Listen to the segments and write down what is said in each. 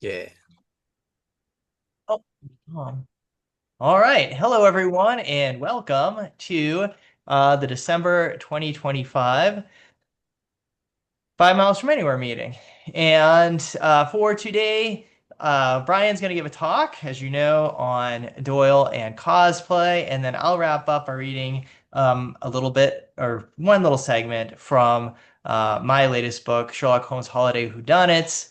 Yeah. Oh, all right. Hello, everyone, and welcome to the December 2025 Five Miles from Anywhere meeting. And for today, Brian's going to give a talk, as you know, on Doyle and cosplay, and then I'll wrap up by reading a little bit or one little segment from my latest book, Sherlock Holmes' Holiday Whodunits,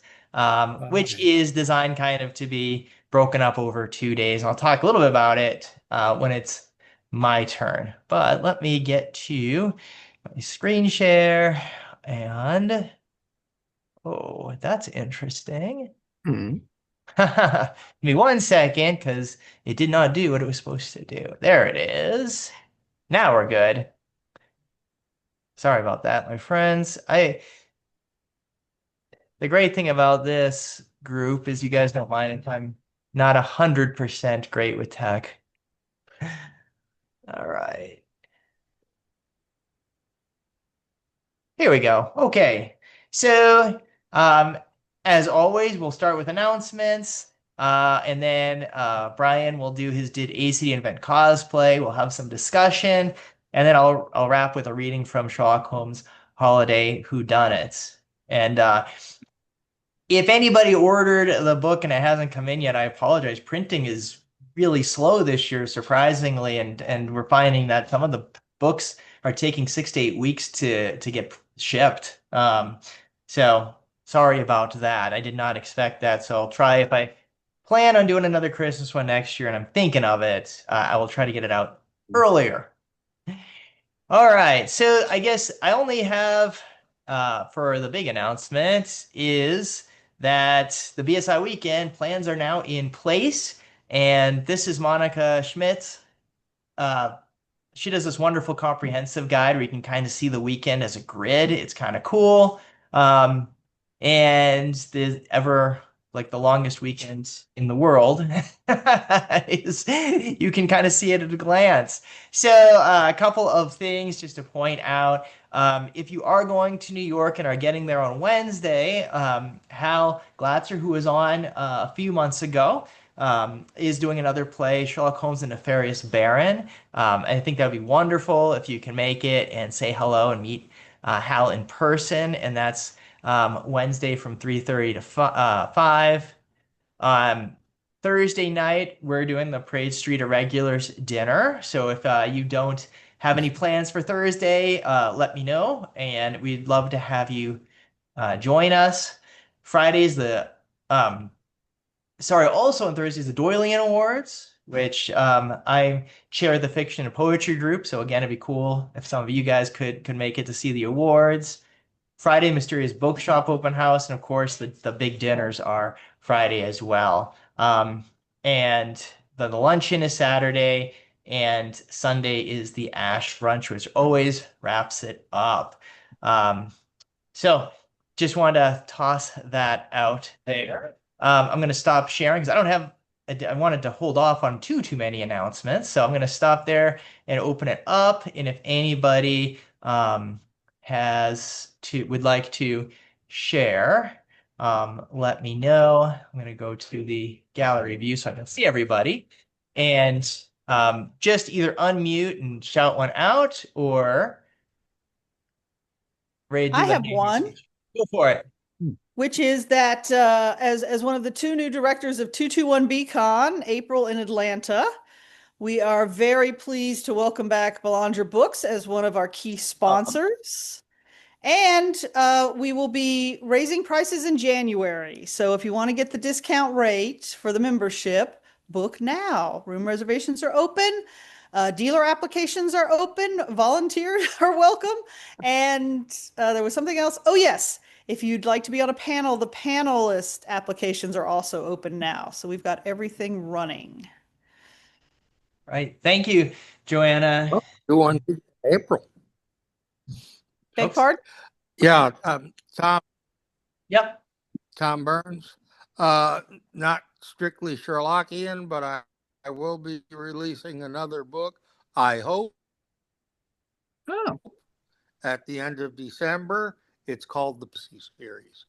which Fine. is designed kind of to be broken up over 2 days. And I'll talk a little bit about it when it's my turn. But let me get to my screen share. And oh, that's interesting. Mhm. Give me 1 second because it did not do what it was supposed to do. There it is. Now we're good. Sorry about that, my friends. The great thing about this group is you guys don't mind if I'm not 100% great with tech. All right. Here we go. Okay. So, um, as always, we'll start with announcements. And then Brian will do his Did ACD Invent Cosplay. We'll have some discussion. And then I'll wrap with a reading from Sherlock Holmes' Holiday Whodunits. And if anybody ordered the book and it hasn't come in yet, I apologize. Printing is really slow this year, surprisingly, and we're finding that some of the books are taking 6 to 8 weeks to get shipped. So sorry about that. I did not expect that. So I'll try if I plan on doing another Christmas one next year, and I'm thinking of it, I will try to get it out earlier. All right, so I guess I only have for the big announcement is that the BSI weekend plans are now in place, and this is Monica Schmidt. Uh, she does this wonderful comprehensive guide where you can kind of see the weekend as a grid. It's kind of cool. Um, and the ever like the longest weekend in the world is you can kind of see it at a glance. So a couple of things just to point out. If you are going to New York and are getting there on Wednesday, Hal Glatzer, who was on a few months ago, is doing another play, Sherlock Holmes and Nefarious Baron. I think that would be wonderful if you can make it and say hello and meet Hal in person. And that's Wednesday from 3:30 to 5. Um, Thursday night, we're doing the Parade Street Irregulars dinner. So if you don't have any plans for Thursday, let me know. And we'd love to have you join us. Friday's the um, sorry, also on Thursdays, the Doylean Awards, which I chair the fiction and poetry group. So again, it'd be cool if some of you guys could make it to see the awards. Friday, Mysterious Bookshop Open House, and of course, the big dinners are Friday as well. And then the luncheon is Saturday, and Sunday is the Ash Brunch, which always wraps it up. Um, so just wanted to toss that out there. I'm going to stop sharing because I don't have, I wanted to hold off on too many announcements. So I'm going to stop there and open it up. And if anybody would like to share, let me know. I'm going to go to the gallery view so I can see everybody. And just either unmute and shout one out or do I the have name one, speech. Go for it. which is that as one of the two new directors of 221 Con, April in Atlanta, we are very pleased to welcome back Belanger Books as one of our key sponsors. And we will be raising prices in January. So if you want to get the discount rate for the membership, book now. Room reservations are open. Dealer applications are open. Volunteers are welcome. And there was something else. Oh, yes. If you'd like to be on a panel, the panelist applications are also open now. So we've got everything running. Right. Thank you, Joanna. Oh, go on to April. Beg Oops. pardon? Yeah, Yep. Tom Burns. Uh, Not strictly Sherlockian, but I will be releasing another book, I hope, Oh. at the end of December. It's called the Pussy series.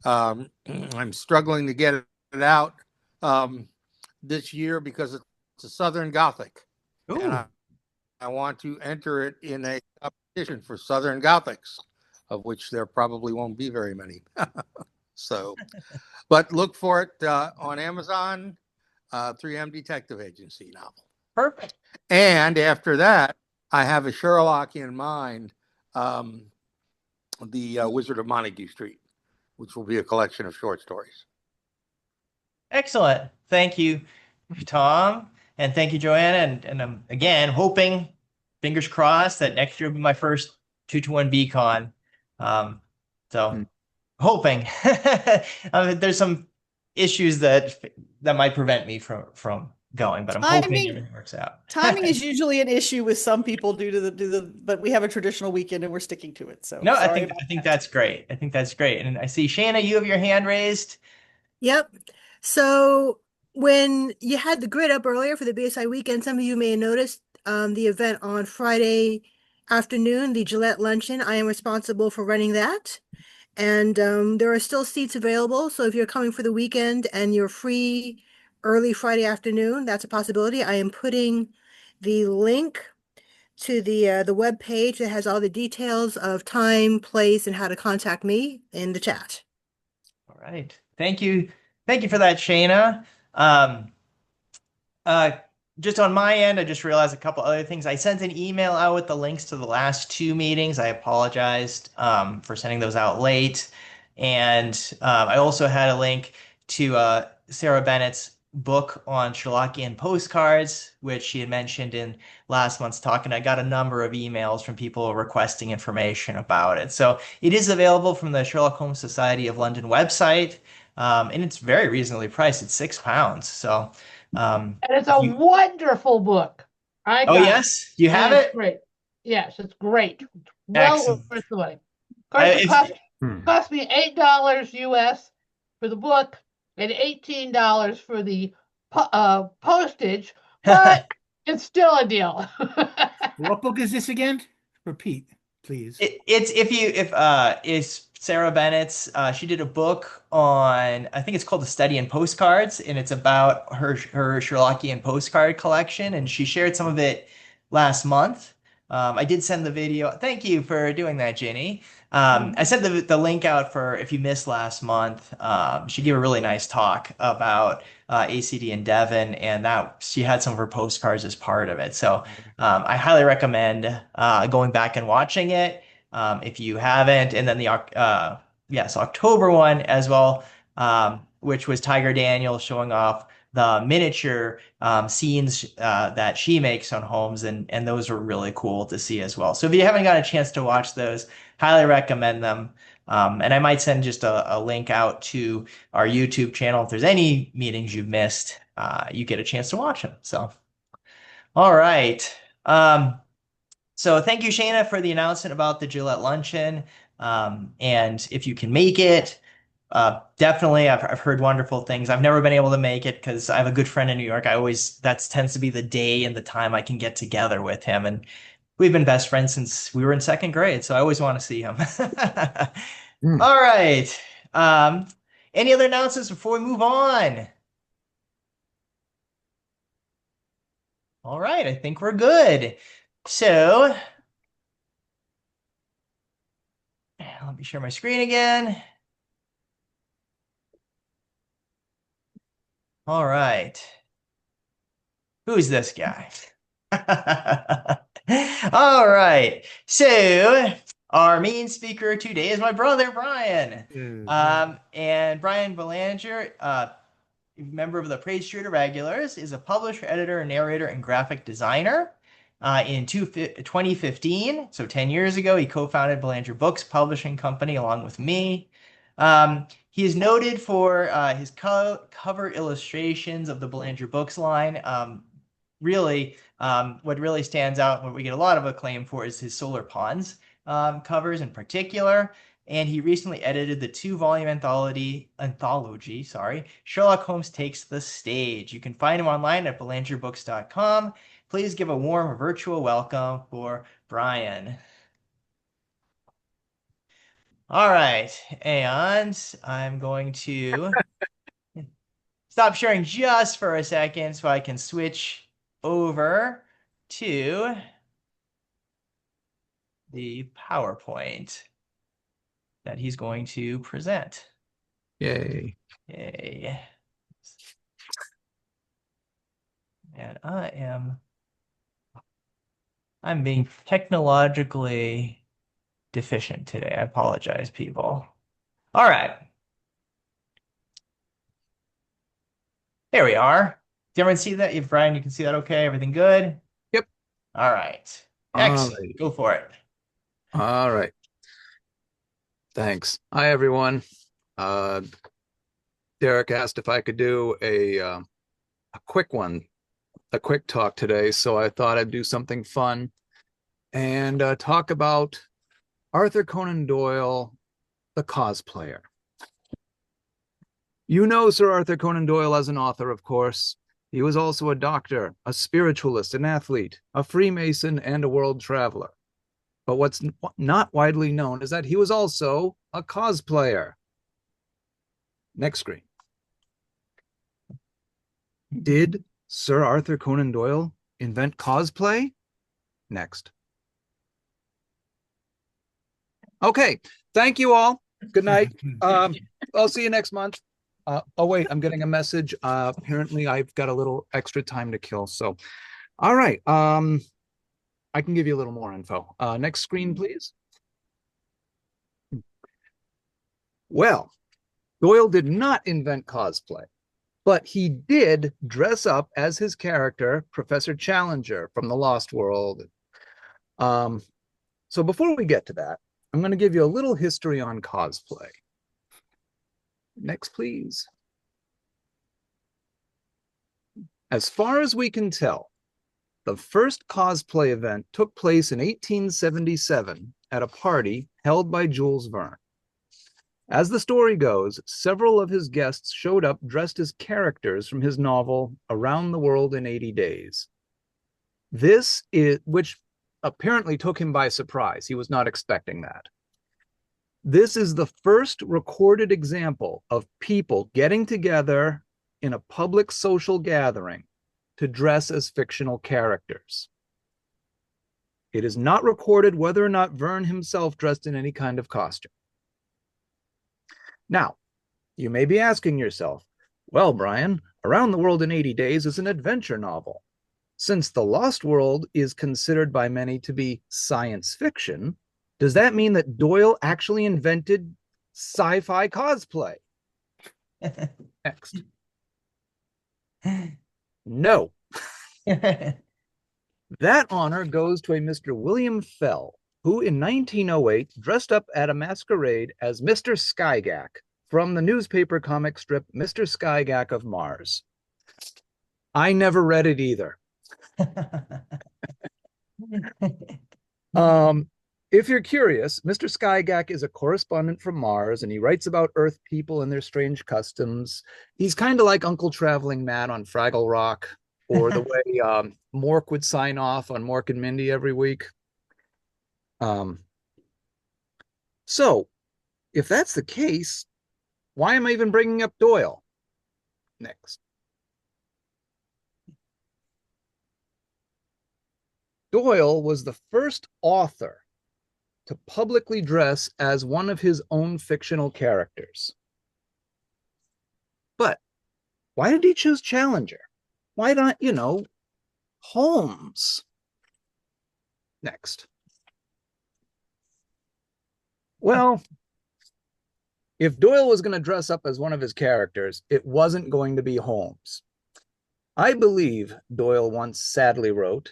I'm struggling to get it it out this year because it's a Southern Gothic, and Ooh, I want to enter it in a competition for Southern Gothics, of which there probably won't be very many. So, but look for it on Amazon, 3M Detective Agency novel. perfect. And after that, I have a Sherlockian mind, um, the Wizard of Montague Street, which will be a collection of short stories. Excellent. Thank you, Tom. And thank you, Joanna. And I'm again hoping, fingers crossed, that next year will be my first 221 BCon. Um, so hoping. There's some issues that might prevent me from going, but I'm hoping Timing everything works out. timing is usually an issue with some people due to but we have a traditional weekend and we're sticking to it. So No, I sorry think about I think that. that's great. I think that's great. And I see Shayna, you have your hand raised. Yep. So when you had the grid up earlier for the BSI weekend, some of you may have noticed the event on Friday afternoon, the Gillette Luncheon. I am responsible for running that. And there are still seats available. So if you're coming for the weekend and you're free early Friday afternoon, that's a possibility. I am putting the link to the web page that has all the details of time, place, and how to contact me in the chat. All right. Thank you. Thank you for that, Shayna. Um, uh, just on my end, I just realized a couple other things. I sent an email out with the links to the last two meetings. I apologized for sending those out late. And I also had a link to Sarah Bennett's book on Sherlockian postcards, which she had mentioned in last month's talk. And I got a number of emails from people requesting information about it. So it is available from the Sherlock Holmes Society of London website. And it's very reasonably priced. It's £6. So And it's a you, wonderful book. I oh got it. yes, you have And it's it? great. Yes, it's great. It's well Excellent. worth the money. Of course, it cost me $8 US for the book and $18 for the postage, but it's still a deal. What book is this again? Repeat, please. It's if is Sarah Bennett's she did a book on, I think it's called The Study in Postcards, and it's about her Sherlockian postcard collection, and she shared some of it last month. I did send the video. Thank you for doing that, Ginny. I sent the link out for if you missed last month. She gave a really nice talk about ACD and Devon, and that she had some of her postcards as part of it. So I highly recommend going back and watching it if you haven't. And then the yes, October one as well, which was Tiger Daniel showing off the miniature scenes that she makes on homes, and those were really cool to see as well. So if you haven't got a chance to watch those, highly recommend them. And I might send just a link out to our YouTube channel. If there's any meetings you've missed, you get a chance to watch them. So, all right. So thank you, Shayna, for the announcement about the Gillette Luncheon. And if you can make it, definitely, I've heard wonderful things. I've never been able to make it because I have a good friend in New York. That tends to be the day and the time I can get together with him. And we've been best friends since we were in second grade. So I always want to see him. All right. Any other announcements before we move on? All right. I think we're good. So let me share my screen again. All right. Who's this guy? All right. So our main speaker today is my brother, Brian. And Brian Belanger, member of the Praise Shooter Regulars, is a publisher, editor, narrator, and graphic designer. In 2015, so 10 years ago, he co-founded Belanger Books Publishing Company along with me. He is noted for his cover illustrations of the Belanger Books line. Really, what really stands out and what we get a lot of acclaim for is his Solar Ponds covers in particular. And he recently edited the 2-volume anthology, Sherlock Holmes Takes the Stage. You can find him online at belangerbooks.com. Please give a warm virtual welcome for Brian. All right, and I'm going to stop sharing just for a second so I can switch over to the PowerPoint that he's going to present. Yay. Yay. And I'm being technologically deficient today. I apologize, people. All right. There we are. Did everyone see that? If Brian, you can see that okay? Everything good? Yep. All right. Excellent. Go for it. All right. Thanks. Hi, everyone. Derek asked if I could do a quick one, a quick talk today, so I thought I'd do something fun and talk about Arthur Conan Doyle, the cosplayer. You know Sir Arthur Conan Doyle as an author, of course. He was also a doctor, a spiritualist, an athlete, a Freemason, and a world traveler. But what's not widely known is that he was also a cosplayer. Next screen. Did Sir Arthur Conan Doyle invent cosplay? Next. Okay, thank you all. Good night. I'll see you next month. Oh, wait, I'm getting a message. Apparently, I've got a little extra time to kill. So, all right. I can give you a little more info. Next screen, please. Well, Doyle did not invent cosplay, but he did dress up as his character, Professor Challenger from the Lost World. So before we get to that, I'm going to give you a little history on cosplay. Next, please. As far as we can tell, the first cosplay event took place in 1877 at a party held by Jules Verne. As the story goes, several of his guests showed up dressed as characters from his novel Around the World in 80 Days. This is, which apparently took him by surprise. He was not expecting that. This is the first recorded example of people getting together in a public social gathering to dress as fictional characters. It is not recorded whether or not Verne himself dressed in any kind of costume. Now, you may be asking yourself, well, Brian, Around the World in 80 Days is an adventure novel. Since The Lost World is considered by many to be science fiction, does that mean that Doyle actually invented sci-fi cosplay? Next. No. That honor goes to a Mr. William Fell, who in 1908 dressed up at a masquerade as Mr. Skygack from the newspaper comic strip Mr. Skygack of Mars. I never read it either. If you're curious, Mr. Skygack is a correspondent from Mars, and he writes about Earth people and their strange customs. He's kind of like Uncle Traveling Matt on Fraggle Rock, or the way Mork would sign off on Mork and Mindy every week. So, if that's the case, why am I even bringing up Doyle? Next. Doyle was the first author to publicly dress as one of his own fictional characters. But why did he choose Challenger? Why not, Holmes? Next. Well, if Doyle was going to dress up as one of his characters, it wasn't going to be Holmes. I believe Doyle once sadly wrote,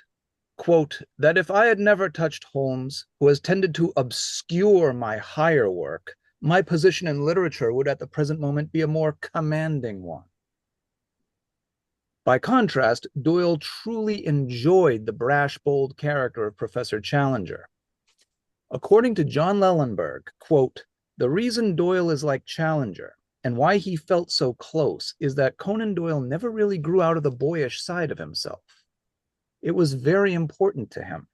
quote, that if I had never touched Holmes, who has tended to obscure my higher work, my position in literature would at the present moment be a more commanding one. By contrast, Doyle truly enjoyed the brash, bold character of Professor Challenger. According to John Lellenberg, quote, the reason Doyle is like Challenger and why he felt so close is that Conan Doyle never really grew out of the boyish side of himself. It was very important to him.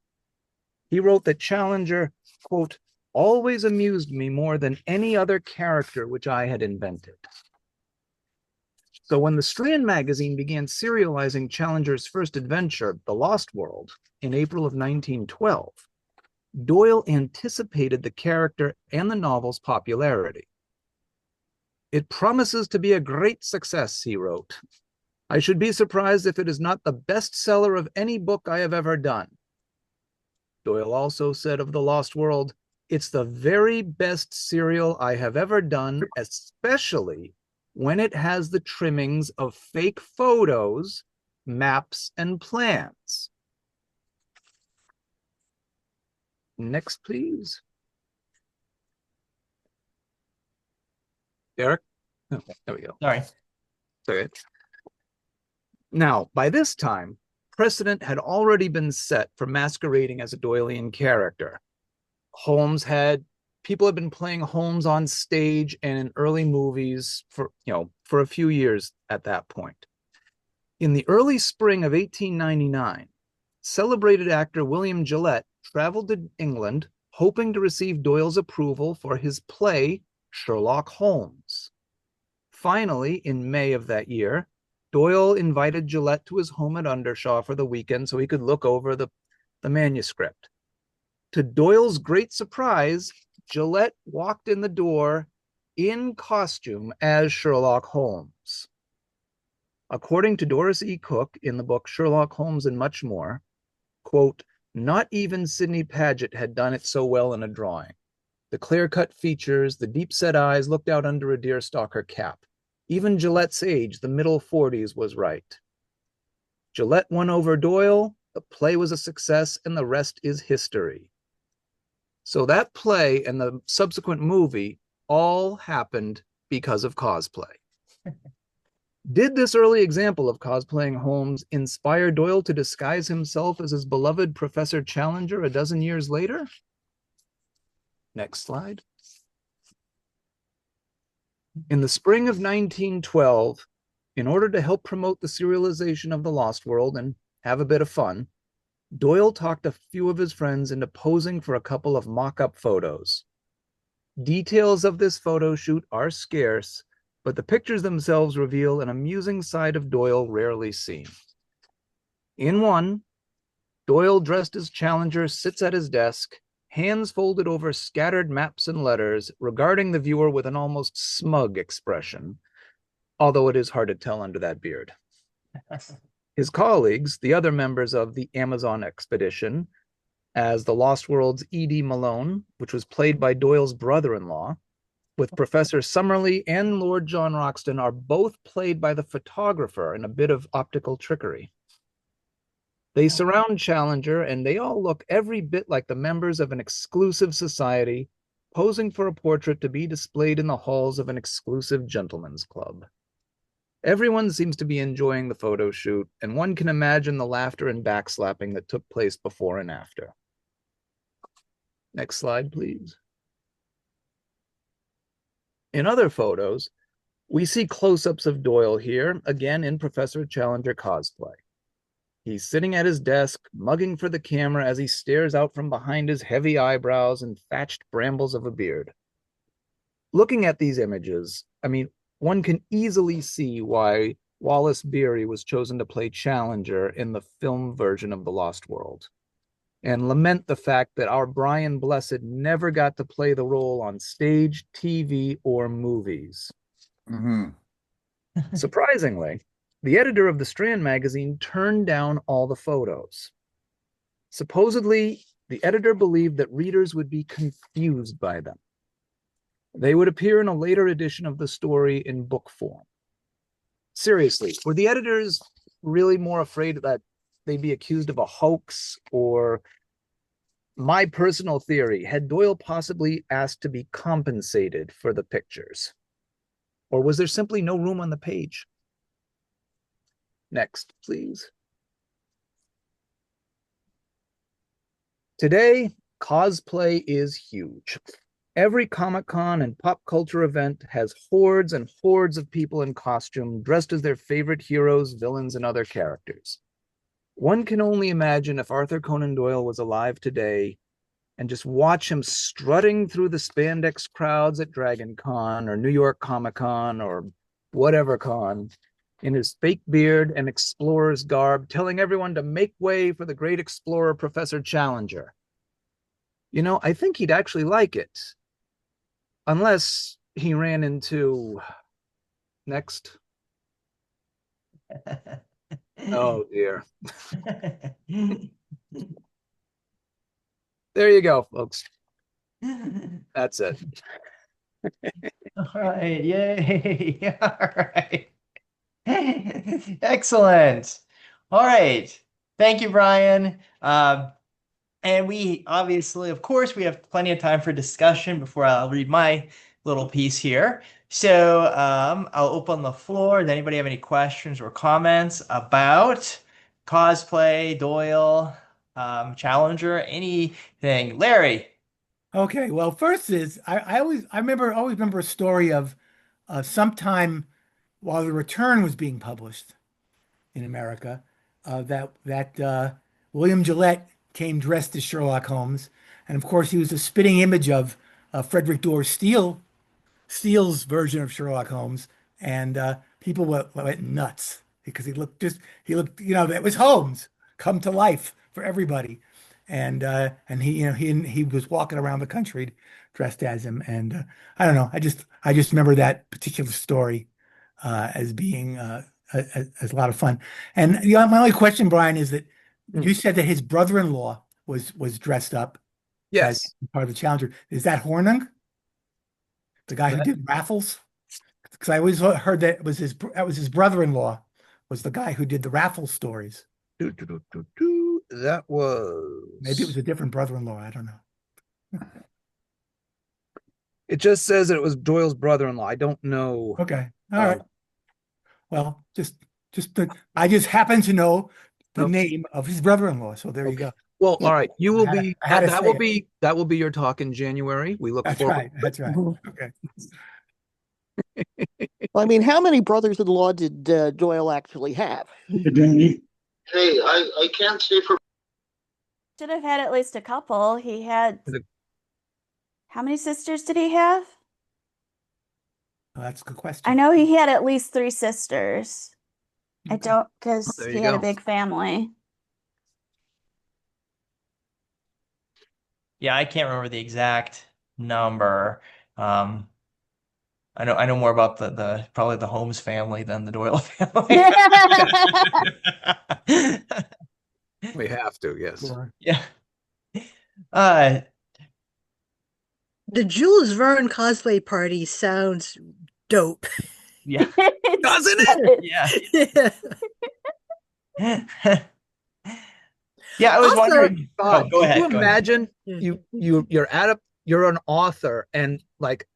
He wrote that Challenger, quote, always amused me more than any other character which I had invented. So when the Strand magazine began serializing Challenger's first adventure, The Lost World, in April of 1912, Doyle anticipated the character and the novel's popularity. "It promises to be a great success," he wrote. "I should be surprised if it is not the best seller of any book I have ever done." Doyle also said of The Lost World, "It's the very best serial I have ever done, especially when it has the trimmings of fake photos, maps, and plans." Next, please. Derek? Oh, there we go. Sorry. Okay. Now, by this time, precedent had already been set for masquerading as a Doylean character. People had been playing Holmes on stage and in early movies for a few years at that point. In the early spring of 1899, celebrated actor William Gillette traveled to England hoping to receive Doyle's approval for his play Sherlock Holmes. Finally, in May of that year, Doyle invited Gillette to his home at Undershaw for the weekend so he could look over the manuscript. To Doyle's great surprise, Gillette walked in the door in costume as Sherlock Holmes. According to Doris E. Cook in the book Sherlock Holmes and Much More, quote, "Not even Sidney Paget had done it so well in a drawing. The clear-cut features, the deep-set eyes looked out under a deerstalker cap. Even Gillette's age, the middle 40s, was right. Gillette won over Doyle, the play was a success, and the rest is history." So that play and the subsequent movie all happened because of cosplay. Did this early example of cosplaying Holmes inspire Doyle to disguise himself as his beloved Professor Challenger a dozen years later? Next slide. In the spring of 1912, in order to help promote the serialization of The Lost World and have a bit of fun, Doyle talked a few of his friends into posing for a couple of mock-up photos. Details of this photo shoot are scarce, but the pictures themselves reveal an amusing side of Doyle rarely seen. In one, Doyle, dressed as Challenger, sits at his desk, hands folded over scattered maps and letters, regarding the viewer with an almost smug expression, although it is hard to tell under that beard. His colleagues, the other members of the Amazon expedition, as The Lost World's E.D. Malone, which was played by Doyle's brother-in-law, with Professor Summerlee and Lord John Roxton, are both played by the photographer in a bit of optical trickery. They surround Challenger, and they all look every bit like the members of an exclusive society, posing for a portrait to be displayed in the halls of an exclusive gentleman's club. Everyone seems to be enjoying the photo shoot, and one can imagine the laughter and backslapping that took place before and after. Next slide, please. In other photos, we see close-ups of Doyle here, again in Professor Challenger cosplay. He's sitting at his desk, mugging for the camera as he stares out from behind his heavy eyebrows and thatched brambles of a beard. Looking at these images, one can easily see why Wallace Beery was chosen to play Challenger in the film version of The Lost World, and lament the fact that our Brian Blessed never got to play the role on stage, TV, or movies. Surprisingly, the editor of the Strand magazine turned down all the photos. Supposedly, the editor believed that readers would be confused by them. They would appear in a later edition of the story in book form. Seriously, were the editors really more afraid that they'd be accused of a hoax? Or, my personal theory, had Doyle possibly asked to be compensated for the pictures? Or was there simply no room on the page? Next, please. Today, cosplay is huge. Every Comic-Con and pop culture event has hordes and hordes of people in costume dressed as their favorite heroes, villains, and other characters. One can only imagine if Arthur Conan Doyle was alive today and just watch him strutting through the spandex crowds at Dragon Con or New York Comic Con or whatever con, in his fake beard and explorer's garb, telling everyone to make way for the great explorer, Professor Challenger. You know, I think he'd actually like it. Unless he ran into... Next. Oh, dear. There you go, folks. That's it. All right, yay. All right. Excellent. All right. Thank you, Brian. And we obviously, of course, we have plenty of time for discussion before I'll read my little piece here. So I'll open the floor. Does anybody have any questions or comments about cosplay, Doyle, Challenger, anything? Larry. Okay, well, first is I always remember a story of sometime while The Return was being published in America, that William Gillette came dressed as Sherlock Holmes, and of course he was a spitting image of Frederick Doore Steele's version of Sherlock Holmes, and people went nuts because he looked, it was Holmes come to life for everybody, and he was walking around the country dressed as him, and I don't know, I just remember that particular story as being as a lot of fun. And my only question, Brian, is that you said that his brother-in-law was dressed up as Yes. part of the Challenger. Is that Hornung? The guy who did Raffles? Because I always heard that was his brother-in-law was the guy who did the Raffles stories. That was... Maybe it was a different brother-in-law. I don't know. It just says that it was Doyle's brother-in-law. I don't know. Okay. All right. Well, I just happen to know the name of his brother-in-law. So there you go. Well, all right. You will that will be your talk in January. We look forward. That's right. Okay. Well, I mean, how many brothers-in-law did Doyle actually have? Hey, I can't say for... Should have had at least a couple. He had... How many sisters did he have? Oh, that's a good question. I know he had at least 3 sisters. I don't, because There he you had go. a big family. Yeah, I can't remember the exact number. I know more about the probably the Holmes family than the Doyle family. We have to, yes. Sure. Yeah. The Jules Verne cosplay party sounds dope. Yeah. Doesn't it? Yeah. Yeah. Yeah, I was Also, wondering. God, Go ahead. Can you go ahead. imagine you're an author and like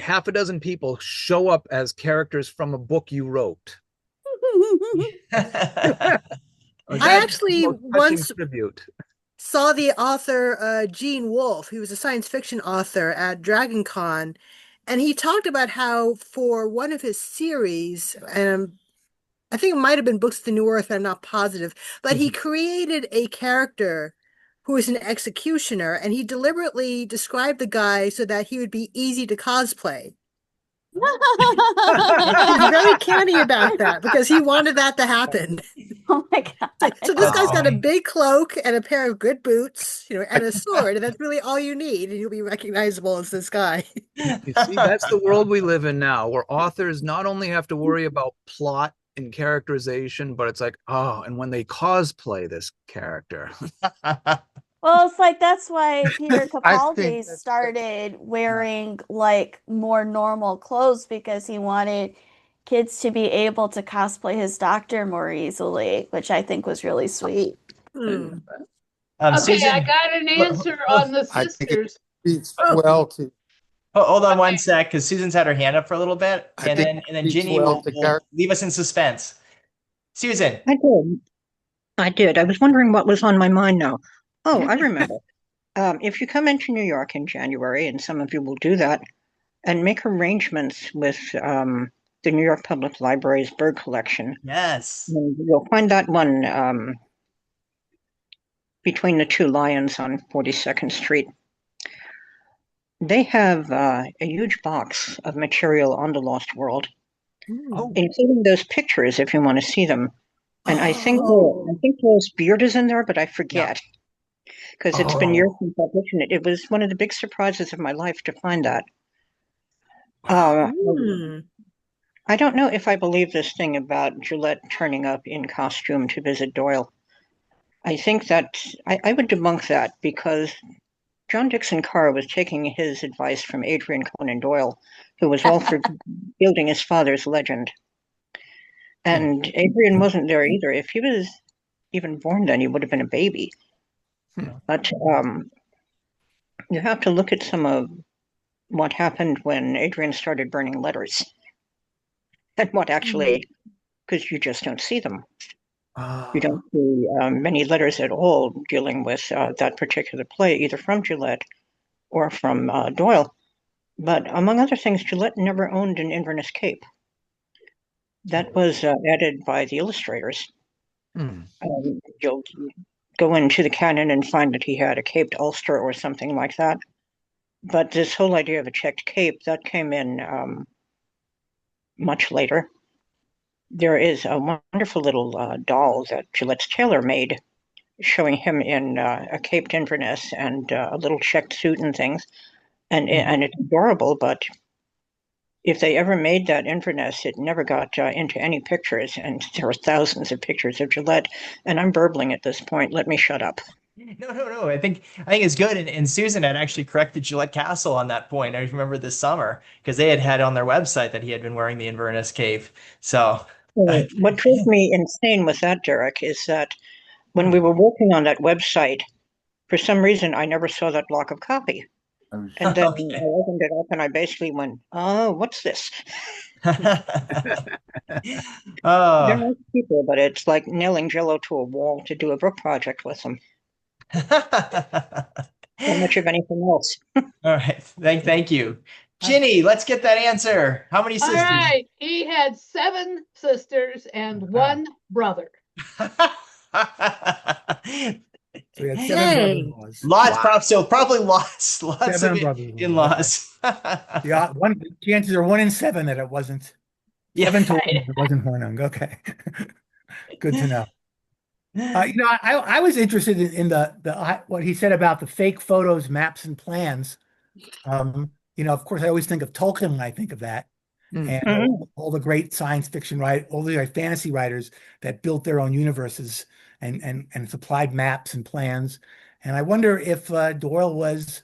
half a dozen people show up as characters from a book you wrote. I actually once tribute. saw the author Gene Wolfe, who was a science fiction author at Dragon Con, and he talked about how for one of his series, I think it might have been Books of the New Earth, I'm not positive, but he created a character who was an executioner, and he deliberately described the guy so that he would be easy to cosplay. He's very canny about that because he wanted that to happen. Oh my God. So this guy's got a big cloak and a pair of good boots, and a sword, and that's really all you need, and you'll be recognizable as this guy. You see, that's the world we live in now, where authors not only have to worry about plot and characterization, but it's like, and when they cosplay this character. Well, it's like that's why Peter I Capaldi think that's- started wearing like more normal clothes because he wanted kids to be able to cosplay his doctor more easily, which I think was really sweet. Okay, Susan, I got an answer on the I think sisters. Speaks well to hold on one sec, because Susan's had her hand up for a little bit, I and think then it speaks Ginny well will to character. leave us in suspense. Susan. I did. I was wondering what was on my mind now. Oh, I remember. If you come into New York in January, and some of you will do that, and make arrangements with the New York Public Library's bird collection. Yes. You'll find that one between the 2 lions on 42nd Street. They have a huge box of material on the Lost World. Oh, including those pictures if you want to see them. And I think Doyle's beard is in there, but I forget because it's been years since I've looked at it. It was one of the big surprises of my life to find that. I don't know if I believe this thing about Gillette turning up in costume to visit Doyle. I think that I would debunk that because John Dixon Carr was taking his advice from Adrian Conan Doyle, who was all for building his father's legend. And Adrian wasn't there either. If he was even born then, he would have been a baby. But you have to look at some of what happened when Adrian started burning letters and what actually, because you just don't see them. You don't see many letters at all dealing with that particular play, either from Gillette or from Doyle. But among other things, Gillette never owned an Inverness cape. That was added by the illustrators. You'll go into the canon and find that he had a caped ulster or something like that. But this whole idea of a checked cape, that came in much later. There is a wonderful little doll that Gillette's tailor made showing him in a caped Inverness and a little checked suit and things. And it's adorable, but if they ever made that Inverness, it never got into any pictures, and there are thousands of pictures of Gillette. And I'm burbling at this point. Let me shut up. No. I think it's good. And Susan had actually corrected Gillette Castle on that point. I remember this summer because they had on their website that he had been wearing the Inverness cape. So what drove me insane with that, Derek, is that when we were working on that website, for some reason, I never saw that block of copy. And then I opened it up and I basically went, oh, what's this? They're nice people, but it's like nailing Jello to a wall to do a book project with them. Not much of anything else. All right. Thank you. Ginny, let's get that answer. How many sisters? All right. He had 7 sisters and 1 brother. So we had 7 brother-in-laws. Probably lots of in-laws. Yeah, chances are 1 in 7 that it wasn't. 7 to 1 it wasn't Hornung. Okay, good to know. I was interested in the what he said about the fake photos, maps, and plans. Of course, I always think of Tolkien when I think of that, and all the great science fiction all the fantasy writers that built their own universes and supplied maps and plans. And I wonder if Doyle was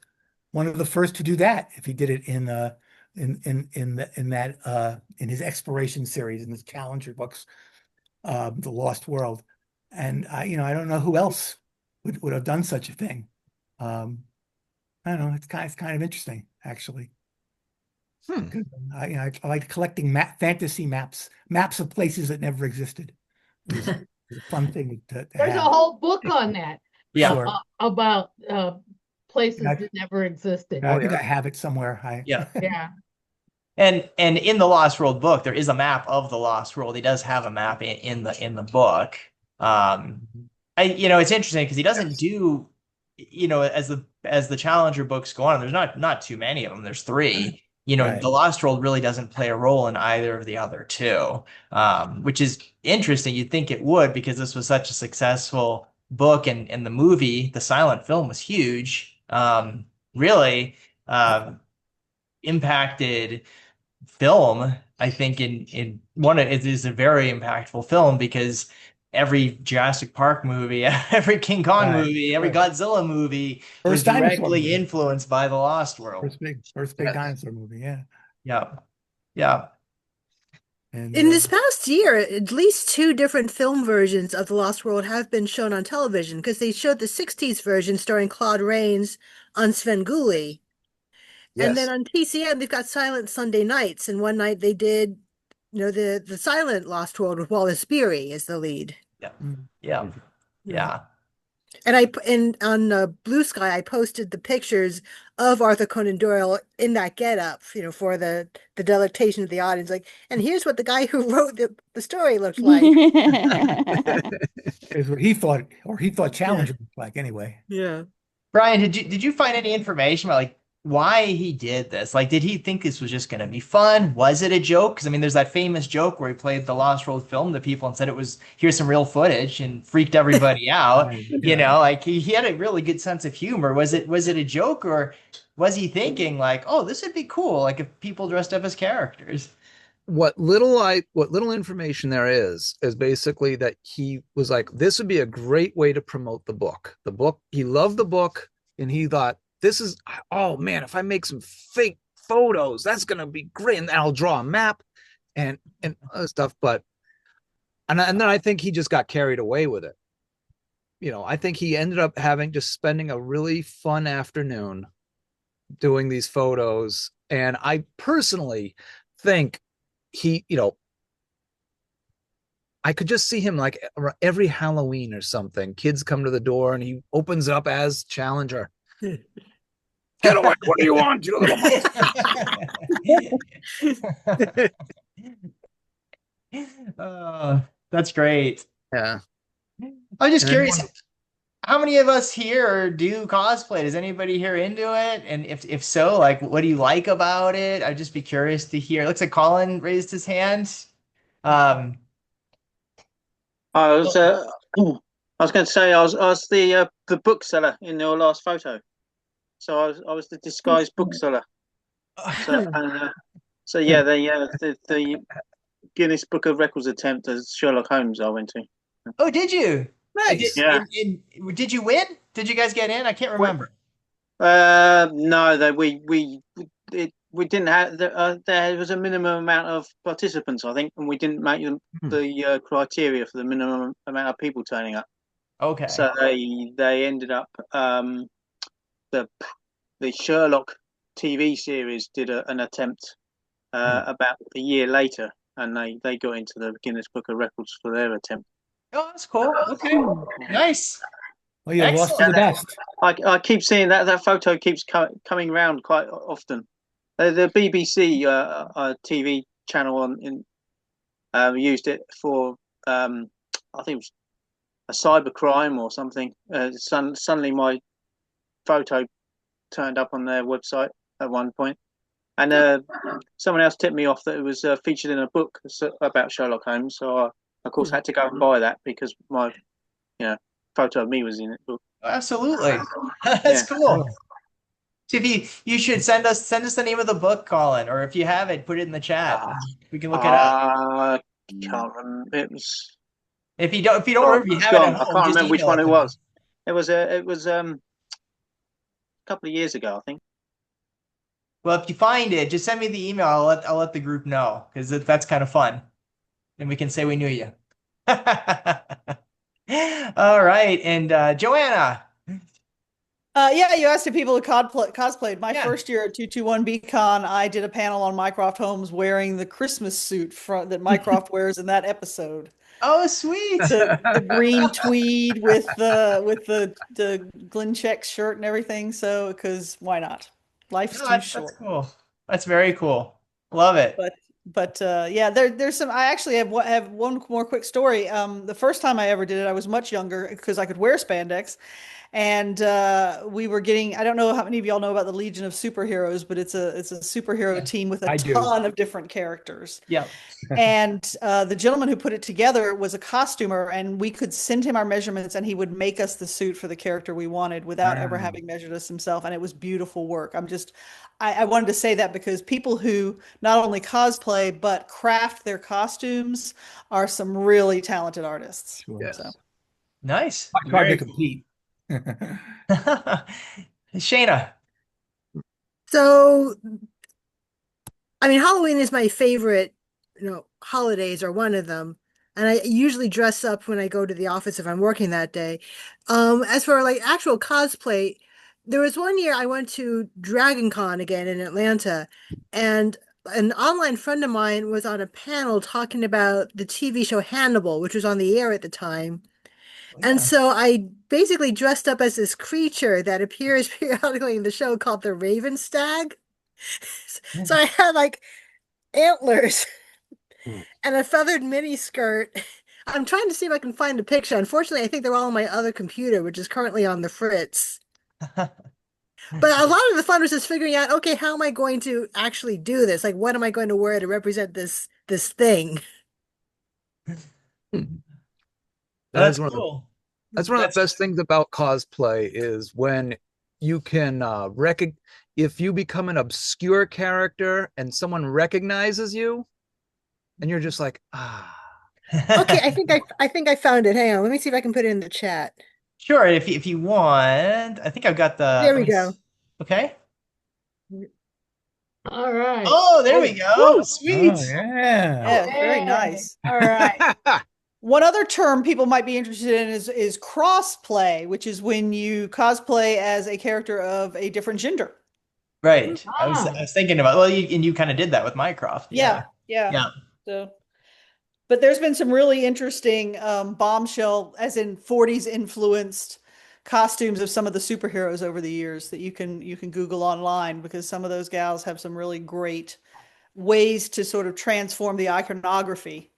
one of the first to do that. If he did it in his exploration series, in his Challenger books, The Lost World. And I don't know who else would have done such a thing. I don't know. It's kind of interesting, actually. I like collecting fantasy maps of places that never existed. It's a fun thing to There's have. a whole book on that. Yeah. Sure. About places that never existed. I think I have it somewhere. Yeah. Yeah. And in the Lost World book, there is a map of the Lost World. He does have a map in the book. It's interesting because he doesn't do, as the Challenger books go on, there's not too many of them. There's 3. The Lost World really doesn't play a role in either of the other 2, which is interesting. You'd think it would because this was such a successful book, and the movie, the silent film, was huge. Really impacted film. I think in one, it is a very impactful film because every Jurassic Park movie, every King Kong movie, every Godzilla movie was directly influenced by The Lost World. First big dinosaur movie, yeah. Yeah. And, in this past year, at least 2 different film versions of The Lost World have been shown on television because they showed the 60s version starring Claude Rains on Svengoolie. Yes. And then on TCM, they've got Silent Sunday Nights. And one night they did, the silent Lost World with Wallace Beery as the lead. Yeah. And on Blue Sky, I posted the pictures of Arthur Conan Doyle in that getup, for the delectation of the audience. Like, and here's what the guy who wrote the story looked like. Is what he thought Challenger looked like anyway. Yeah. Brian, did you find any information about why he did this. Like, did he think this was just going to be fun? Was it a joke? Because I mean, there's that famous joke where he played the Lost Road film to people and said it was here's some real footage and freaked everybody out. Right, You know, like he had a really good sense of humor. Was it a joke, or was he thinking like, oh, this would be cool, like if people dressed up as characters? What little information there is basically that he was like, this would be a great way to promote the book. He loved the book, and he thought, this is, oh man, if I make some fake photos, that's gonna be great, and I'll draw a map and other stuff. But and then I think he just got carried away with it. You know, I think he ended up spending a really fun afternoon doing these photos, and I personally think he, I could just see him like every Halloween or something. Kids come to the door and he opens up as Challenger. Get away! What do you want, you little That's great. Yeah. I'm just curious, how many of us here do cosplay? Is anybody here into it? And if so, like, what do you like about it? I'd just be curious to hear. It looks like Colin raised his hand. I was going to say I was the bookseller in your last photo, so I was the disguised bookseller. So yeah, the Guinness Book of Records attempt as Sherlock Holmes I went to. Oh, did you? Nice. Yeah. Did you win? Did you guys get in? I can't remember. No, we didn't have there was a minimum amount of participants, I think, and we didn't make the criteria for the minimum amount of people turning up. Okay. So they ended up the Sherlock TV series did an attempt about a year later, and they got into the Guinness Book of Records for their attempt. Oh, that's cool. Okay, nice. Well, you lost to the best. I keep seeing that photo keeps coming around quite often. The BBC TV channel used it for I think it was a cyber crime or something. Suddenly my photo turned up on their website at one point, and someone else tipped me off that it was featured in a book about Sherlock Holmes. So I, of course, had to go and buy that because my photo of me was in it. Absolutely. That's cool. So if you should send us the name of the book, Colin, or if you have it, put it in the chat. We can look it up. Can't remember. It was. If you don't remember, if you have it at home, I can't just remember which email one it it to was. me. It was a couple of years ago, I think. Well, if you find it, just send me the email. I'll let the group know, because that's kind of fun, and we can say we knew you. All right, and Joanna. Yeah, you asked if people who cosplayed. My first year at 221BCon, I did a panel on Mycroft Holmes wearing the Christmas suit that Mycroft wears in that episode. Oh, sweet! The green tweed with the Glencheck shirt and everything. So, because why not? Life's too short. That's cool. That's very cool. Love it. But yeah, there's some. I actually have one more quick story. The first time I ever did it, I was much younger because I could wear spandex, and we were getting. I don't know how many of y'all know about the Legion of Superheroes, but it's a superhero team with a ton of different characters. Yeah. And the gentleman who put it together was a costumer, and we could send him our measurements, and he would make us the suit for the character we wanted without ever having measured us himself. And it was beautiful work. I wanted to say that because people who not only cosplay but craft their costumes are some really talented artists. Sure. So. Nice. Hard to compete. Shayna. So, I mean, Halloween is my favorite, holidays are one of them. And I usually dress up when I go to the office if I'm working that day. As for like actual cosplay, there was one year I went to Dragon Con again in Atlanta, and an online friend of mine was on a panel talking about the TV show Hannibal, which was on the air at the time. And so I basically dressed up as this creature that appears periodically in the show called the Raven Stag. So I had like antlers and a feathered mini skirt. I'm trying to see if I can find a picture. Unfortunately, I think they're all on my other computer, which is currently on the fritz. But a lot of the fun was just figuring out, okay, how am I going to actually do this? Like, what am I going to wear to represent this thing? That's one of the cool. That's one of the best things about cosplay is when you can if you become an obscure character and someone recognizes you, and you're just like, ah. Okay, I think I found it. Hang on, let me see if I can put it in the chat. Sure, if you want, I think I've got the. There we go. Okay. All right. Oh, there we go. Woo! Sweet. Oh, yeah. Yeah, very nice. All right. One other term people might be interested in is crossplay, which is when you cosplay as a character of a different gender. Right. I was thinking about, well, you kind of did that with Minecraft. Yeah. So, but there's been some really interesting bombshell, as in 40s influenced costumes of some of the superheroes over the years that you can Google online, because some of those gals have some really great ways to sort of transform the iconography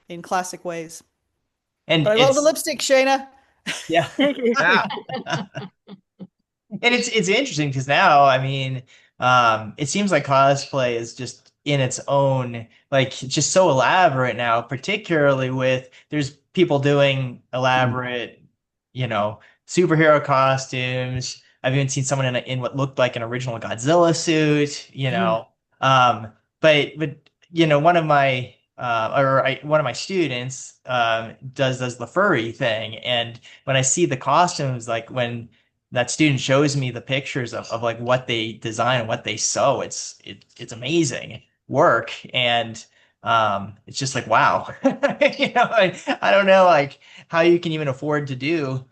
in classic ways. And but I love the lipstick, Shayna. Yeah. Yeah. And it's interesting because now, I mean, it seems like cosplay is just in its own, like, just so elaborate now, particularly with there's people doing elaborate, superhero costumes. I've even seen someone in what looked like an original Godzilla suit, but one of my one of my students does the furry thing, and when I see the costumes, like when that student shows me the pictures of like what they design and what they sew, it's amazing work, and it's just like, wow. I don't know like how you can even afford to do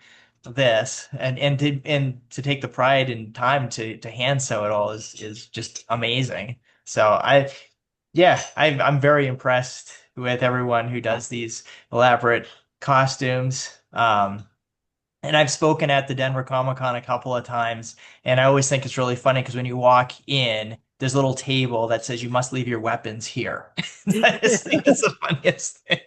this, and to take the pride and time to hand sew it all is just amazing. So I'm very impressed with everyone who does these elaborate costumes. And I've spoken at the Denver Comic-Con a couple of times, and I always think it's really funny because when you walk in, there's a little table that says you must leave your weapons here. I just think it's the funniest thing.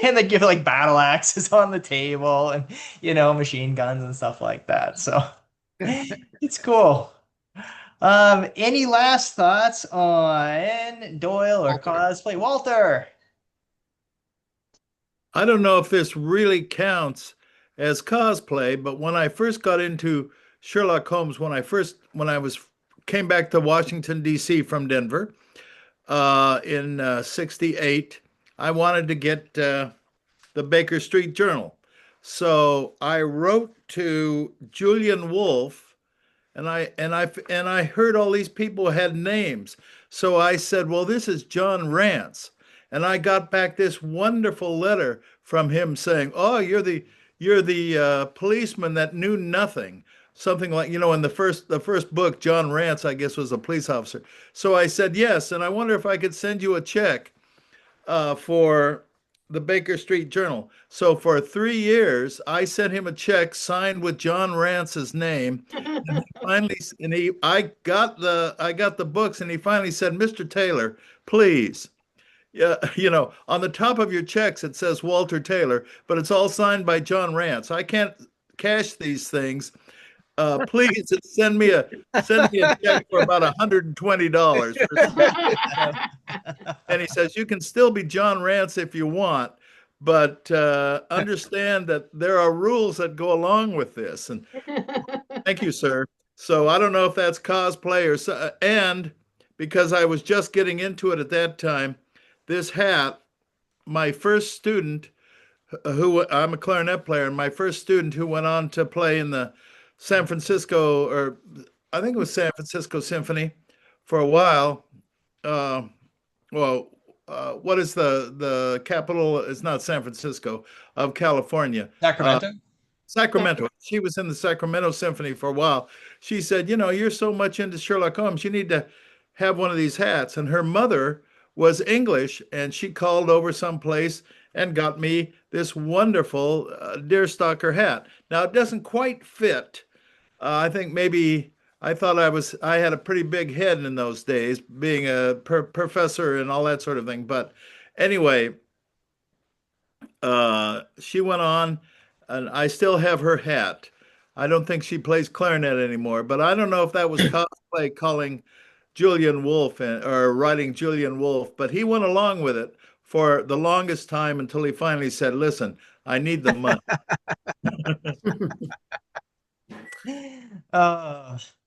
And they give like battle axes on the table and, machine guns and stuff like that. So it's cool. Any last thoughts on Doyle or cosplay? Walter. I don't know if this really counts as cosplay, but when I first got into Sherlock Holmes, when I came back to Washington D.C. from Denver in '68, I wanted to get the Baker Street Journal, so I wrote to Julian Wolfe. And I heard all these people had names. So I said, well, this is John Rance. And I got back this wonderful letter from him saying, oh, you're the policeman that knew nothing. Something like, in the first book, John Rance, I guess, was a police officer. So I said, yes. And I wonder if I could send you a check for the Baker Street Journal. So for 3 years, I sent him a check signed with John Rance's name. And I got the books, and he finally said, Mr. Taylor, please, on the top of your checks it says Walter Taylor, but it's all signed by John Rance. I can't cash these things. Please send me a check for about $120. And he says, you can still be John Rance if you want, but understand that there are rules that go along with this. And thank you, sir. So I don't know if that's cosplay or and because I was just getting into it at that time, this hat, my first student, I'm a clarinet player, and my first student who went on to play in the San Francisco, or I think it was San Francisco Symphony for a while. What is the capital? It's not San Francisco, of California. Sacramento? Sacramento. She was in the Sacramento Symphony for a while. She said, you're so much into Sherlock Holmes, you need to have one of these hats. And her mother was English, and she called over someplace and got me this wonderful deerstalker hat. Now, it doesn't quite fit. I think maybe I thought I had a pretty big head in those days, being a professor and all that sort of thing. But anyway, she went on, and I still have her hat. I don't think she plays clarinet anymore, but I don't know if that was cosplay calling Julian Wolfe or writing Julian Wolfe, but he went along with it for the longest time until he finally said, listen, I need the money.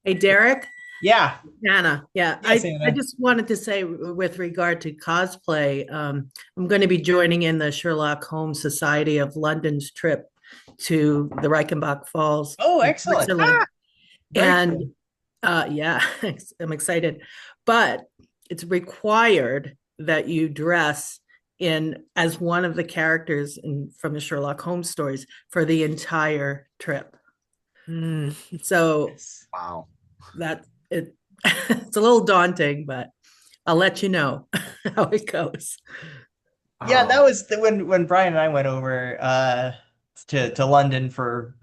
Hey, Derek. Yeah. Anna. Yeah. Yes, I Anna. just wanted to say with regard to cosplay, I'm going to be joining in the Sherlock Holmes Society of London's trip to the Reichenbach Falls. Oh, in excellent. Switzerland. Very And cool. yeah, I'm excited. But it's required that you dress in as one of the characters from the Sherlock Holmes stories for the entire trip. So wow, that it's a little daunting, but I'll let you know how it goes. Yeah, that was when Brian and I went over to London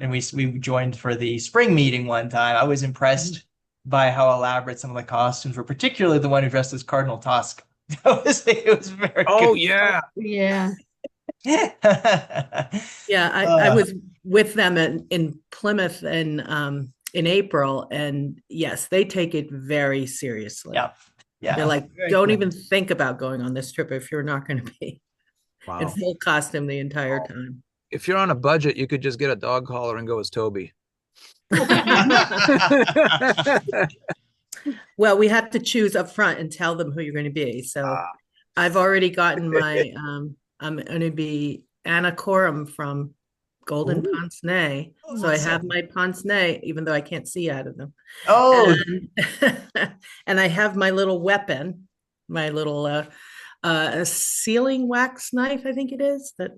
and we joined for the spring meeting one time. I was impressed by how elaborate some of the costumes were, particularly the one who dressed as Cardinal Tusk. It was very oh good. yeah. Yeah. Yeah, I was with them in Plymouth in April, and yes, they take it very seriously. Yeah. Yeah. They're like, Very don't cool. even think about going on this trip if you're not going to be in full costume the entire time. If you're on a budget, you could just get a dog collar and go as Toby. Well, we have to choose up front and tell them who you're going to be. So I've already gotten my I'm going to be Anna Coram from Golden Pince Nez. So I have my pince nez, even though I can't see out of them. Oh, and I have my little weapon, my little sealing wax knife, I think it is. That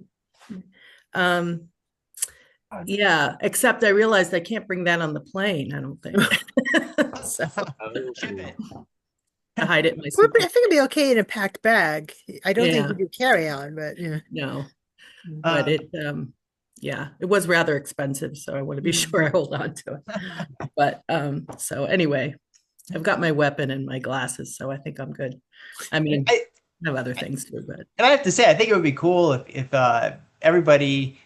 yeah, except I realized I can't bring that on the plane, I don't think. So I hide it in my I suitcase. think it'd be okay in a packed bag. I don't think Yeah. you do carry on, but yeah. No, but it yeah, it was rather expensive, so I want to be sure I hold on to it. But so anyway, I've got my weapon and my glasses, so I think I'm good. I mean, I have other things too, but and I have to say, I think it would be cool if everybody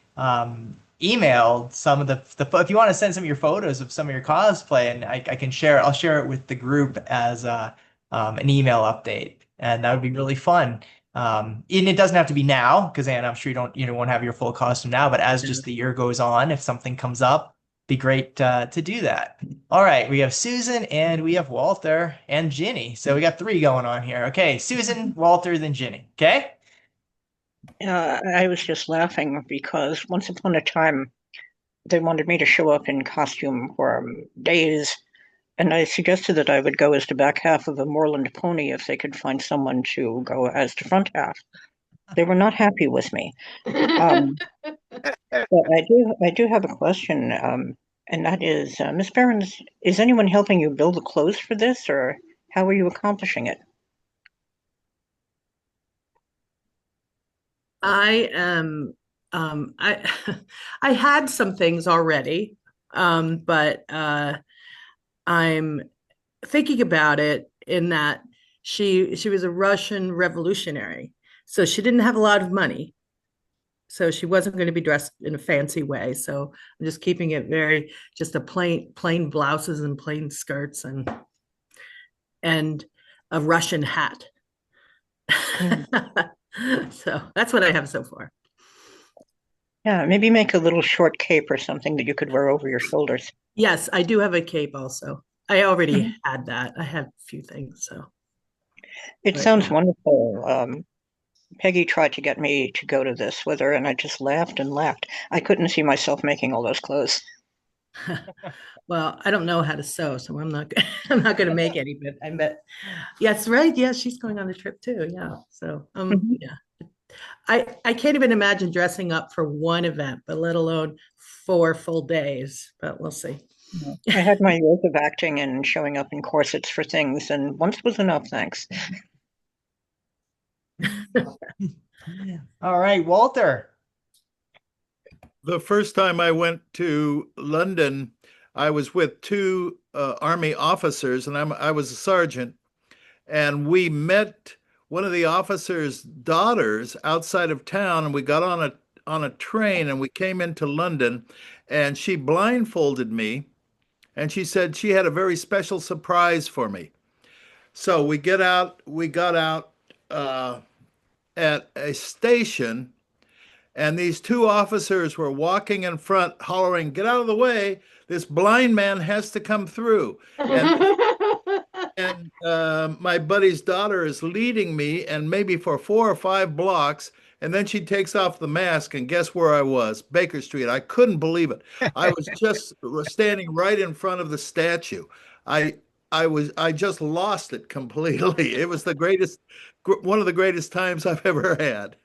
emailed some of the if you want to send some of your photos of some of your cosplay, and I can share. I'll share it with the group as an email update, and that would be really fun. And it doesn't have to be now, because Anna, I'm sure you won't have your full costume now, but as just the year goes on, if something comes up, be great to do that. All right, we have Susan and we have Walter and Ginny. So we got 3 going on here. Okay, Susan, Walter, then Ginny. Okay. I was just laughing because once upon a time they wanted me to show up in costume for days, and I suggested that I would go as the back half of a moorland pony if they could find someone to go as the front half. They were not happy with me. But I do have a question, and that is, Miss Behrens, is anyone helping you build the clothes for this, or how are you accomplishing it? I am I I had some things already, but I'm thinking about it in that she was a Russian revolutionary, so she didn't have a lot of money, so she wasn't going to be dressed in a fancy way. So I'm just keeping it very just a plain blouses and plain skirts and a Russian hat. So that's what I have so far. Yeah, maybe make a little short cape or something that you could wear over your shoulders. Yes, I do have a cape also. I already had that. I had a few things, so. It sounds wonderful. Peggy tried to get me to go to this with her, and I just laughed and laughed. I couldn't see myself making all those clothes. Well, I don't know how to sew, so I'm not going to make any, but I bet. Yes, right. Yeah, she's going on the trip too. Yeah. So, yeah. I can't even imagine dressing up for one event, but let alone 4 full days, but we'll see. I had my years of acting and showing up in corsets for things, and once was enough, thanks. All right, Walter. The first time I went to London, I was with 2 Army officers, and I was a sergeant, and we met one of the officers' daughters outside of town, and we got on on a train and we came into London, and she blindfolded me, and she said she had a very special surprise for me. So we got out at a station, and these two officers were walking in front, hollering, "Get out of the way! This blind man has to come through." And my buddy's daughter is leading me, and maybe for 4 or 5 blocks, and then she takes off the mask, and guess where I was? Baker Street. I couldn't believe it. I was just standing right in front of the statue. I I just lost it completely. It was one of the greatest times I've ever had.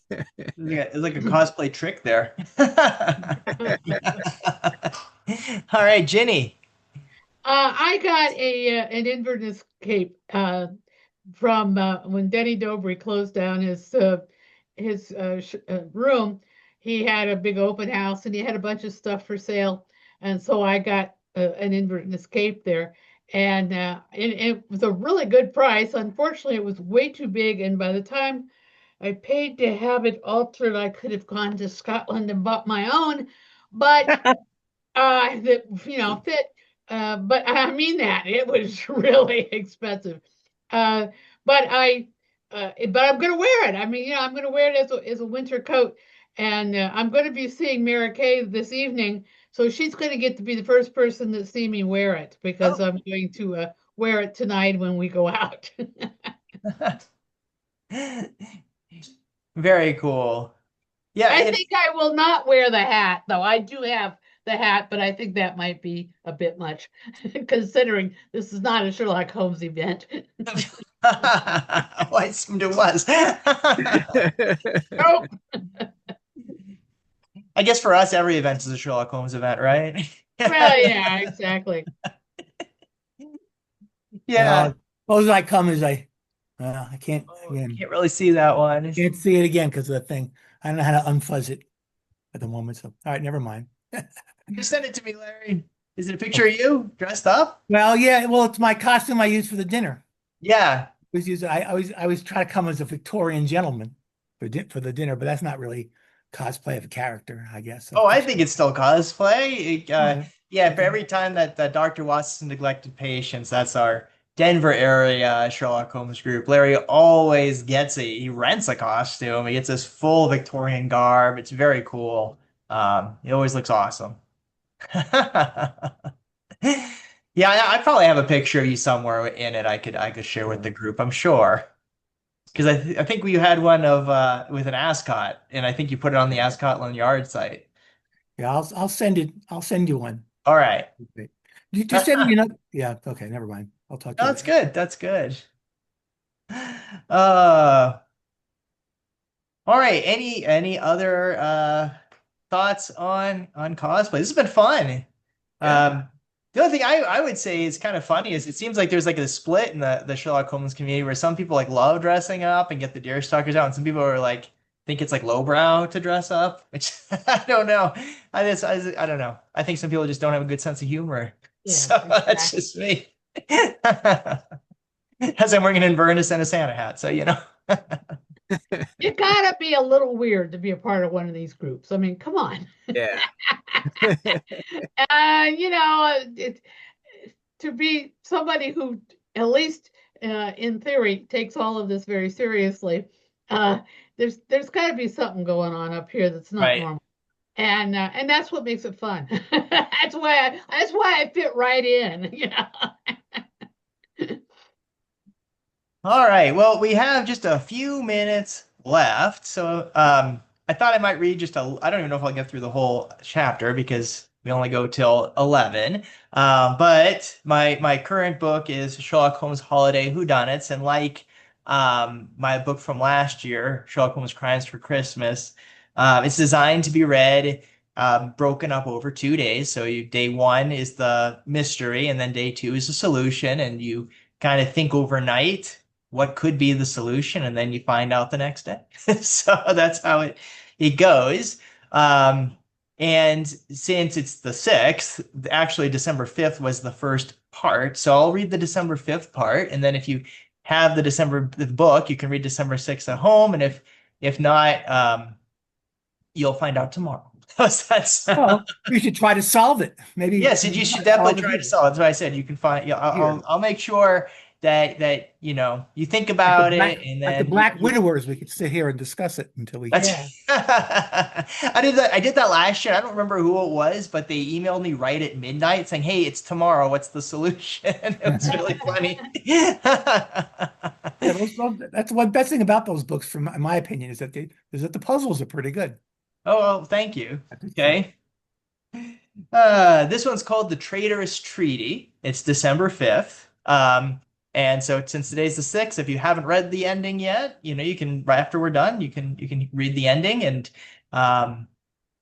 It's like a cosplay trick there. All right, Ginny. I got an Inverness cape from when Denny Dobry closed down his room. He had a big open house and he had a bunch of stuff for sale, and so I got an Inverness cape there, and it was a really good price. Unfortunately, it was way too big, and by the time I paid to have it altered, I could have gone to Scotland and bought my own, but that fit. But I mean that it was really expensive. But I'm going to wear it. I mean, I'm going to wear it as a winter coat, and I'm going to be seeing Mary Kay this evening, so she's going to get to be the first person to see me wear it because I'm going to wear it tonight when we go out. Very cool. Yeah, I think I will not wear the hat, though. I do have the hat, but I think that might be a bit much, considering this is not a Sherlock Holmes event. I assumed it was. Nope. I guess for us, every event is a Sherlock Holmes event, right? Well, yeah, exactly. Yeah. Suppose I come as I can't again. Can't really see that one. Can't see it again because of the thing. I don't know how to unfuzz it at the moment. So, all right, never mind. Just send it to me, Larry. Is it a picture of you dressed up? Well, yeah. Well, it's my costume I use for the dinner. Yeah. I always try to come as a Victorian gentleman for the dinner, but that's not really cosplay of a character, I guess. Oh, I think it's still cosplay. Yeah, for every time that Dr. Watson neglected patients, that's our Denver area Sherlock Holmes group. Larry always gets he rents a costume. He gets this full Victorian garb. It's very cool. It always looks awesome. Yeah, I probably have a picture of you somewhere in it. I could share with the group, I'm sure. Because I think we had one of with an ascot, and I think you put it on the Ascotland Yard site. Yeah, I'll send it. I'll send you one. All right. You send me another. Yeah. Okay. Never mind. I'll talk to you. That's good. That's good. All right. Any other thoughts on cosplay? This has been fun. Yeah. The other thing I would say is kind of funny is it seems like there's like a split in the Sherlock Holmes community where some people like love dressing up and get the deerstalkers out, and some people are like think it's like lowbrow to dress up, which I don't know. I don't know. I think some people just don't have a good sense of humor. Yeah, so exactly. That's just me. As I'm wearing an Inverness and a Santa hat, so you gotta be a little weird to be a part of one of these groups. I mean, come on. Yeah. To be somebody who, at least in theory, takes all of this very seriously, there's got to be something going on up here that's not normal, and that's what makes it fun. That's why I fit right in. All right. Well, we have just a few minutes left, so I thought I might read I don't even know if I'll get through the whole chapter because we only go till 11. But my current book is Sherlock Holmes Holiday Whodunits, and like my book from last year, Sherlock Holmes Crimes for Christmas, it's designed to be read broken up over 2 days. So day 1 is the mystery, and then day 2 is the solution, and you kind of think overnight what could be the solution, and then you find out the next day. So that's how it goes. And since it's the 6th, actually December 5th was the first part. So I'll read the December 5th part, and then if you have the book, you can read December 6th at home, and if not, You'll find out tomorrow. That's Well, we should try to solve it. Maybe. yes, you should definitely try to solve it. That's why I said you can find. Yeah, I'll make sure that you think about it, and then like the Black Widowers, we could sit here and discuss it until we. That's I did that last year. I don't remember who it was, but they emailed me right at midnight saying, "Hey, it's tomorrow. What's the solution?" It was really funny. That's one best thing about those books, from in my opinion, is that the puzzles are pretty good. Oh, well, thank you. Okay. This one's called The Traitorous Treaty. It's December 5th. And so since today's the 6th, if you haven't read the ending yet, you can, right after we're done, you can read the ending. And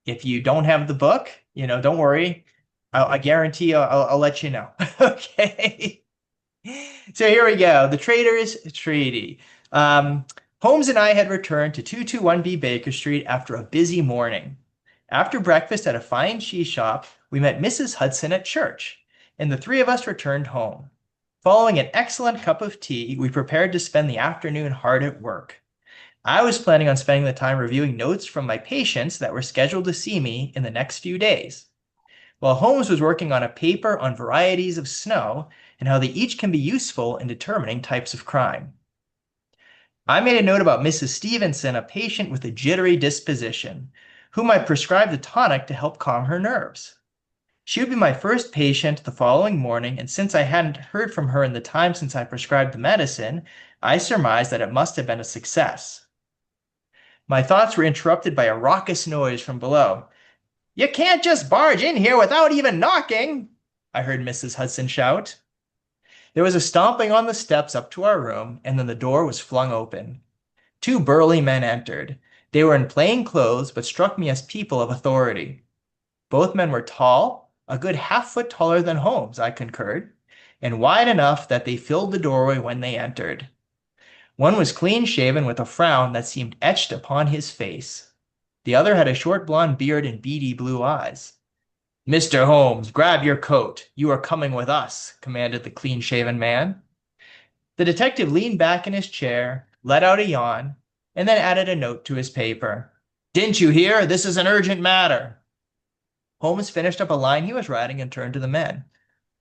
if you don't have the book, don't worry. I guarantee I'll let you know. Okay. So here we go. The Traitorous Treaty. Holmes and I had returned to 221B Baker Street after a busy morning. After breakfast at a fine cheese shop, we met Mrs. Hudson at church, and the three of us returned home. Following an excellent cup of tea, we prepared to spend the afternoon hard at work. I was planning on spending the time reviewing notes from my patients that were scheduled to see me in the next few days, while Holmes was working on a paper on varieties of snow and how they each can be useful in determining types of crime. I made a note about Mrs. Stevenson, a patient with a jittery disposition, whom I prescribed a tonic to help calm her nerves. She would be my first patient the following morning, and since I hadn't heard from her in the time since I prescribed the medicine, I surmised that it must have been a success. My thoughts were interrupted by a raucous noise from below. "You can't just barge in here without even knocking," I heard Mrs. Hudson shout. There was a stomping on the steps up to our room, and then the door was flung open. Two burly men entered. They were in plain clothes, but struck me as people of authority. Both men were tall, a good half-foot taller than Holmes, I concurred, and wide enough that they filled the doorway when they entered. One was clean-shaven with a frown that seemed etched upon his face. The other had a short blond beard and beady blue eyes. "Mr. Holmes, grab your coat. You are coming with us," commanded the clean-shaven man. The detective leaned back in his chair, let out a yawn, and then added a note to his paper. "Didn't you hear? This is an urgent matter." Holmes finished up a line he was writing and turned to the men.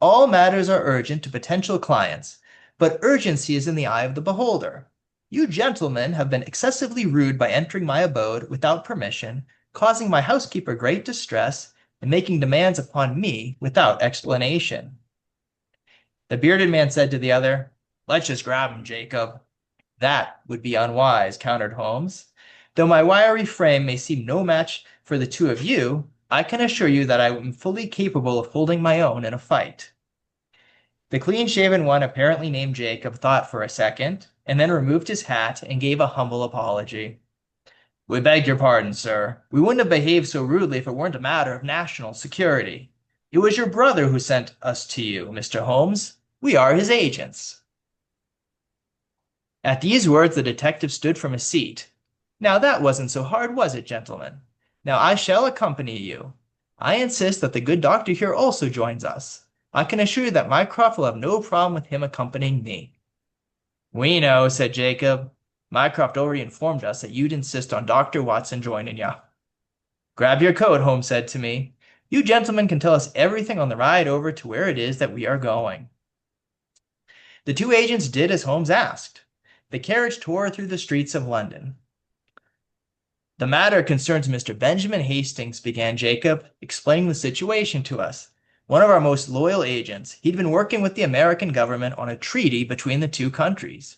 "All matters are urgent to potential clients, but urgency is in the eye of the beholder. You gentlemen have been excessively rude by entering my abode without permission, causing my housekeeper great distress, and making demands upon me without explanation." The bearded man said to the other, "Let's just grab him, Jacob." "That would be unwise," countered Holmes. "Though my wiry frame may seem no match for the two of you, I can assure you that I am fully capable of holding my own in a fight." The clean-shaven one, apparently named Jacob, thought for a second, and then removed his hat and gave a humble apology. "We beg your pardon, sir. We wouldn't have behaved so rudely if it weren't a matter of national security. It was your brother who sent us to you, Mr. Holmes. We are his agents." At these words, the detective stood from his seat. "Now that wasn't so hard, was it, gentlemen? Now I shall accompany you. I insist that the good doctor here also joins us. I can assure you that Mycroft will have no problem with him accompanying me." "We know," said Jacob. "Mycroft already informed us that you'd insist on Dr. Watson joining you." "Grab your coat," Holmes said to me. "You gentlemen can tell us everything on the ride over to where it is that we are going." The two agents did as Holmes asked. The carriage tore through the streets of London. "The matter concerns Mr. Benjamin Hastings," began Jacob, explaining the situation to us. "One of our most loyal agents. He'd been working with the American government on a treaty between the two countries,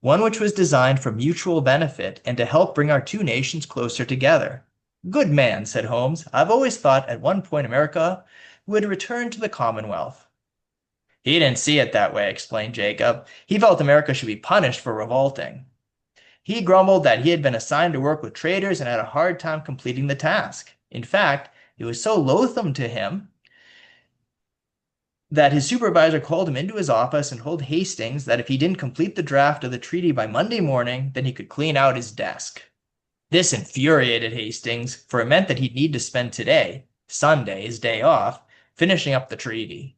one which was designed for mutual benefit and to help bring our two nations closer together." "Good man," said Holmes. "I've always thought at one point America would return to the Commonwealth." "He didn't see it that way," explained Jacob. "He felt America should be punished for revolting. He grumbled that he had been assigned to work with traitors and had a hard time completing the task. In fact, it was so loathsome to him that his supervisor called him into his office and told Hastings that if he didn't complete the draft of the treaty by Monday morning, then he could clean out his desk. This infuriated Hastings, for it meant that he'd need to spend today, Sunday, his day off, finishing up the treaty.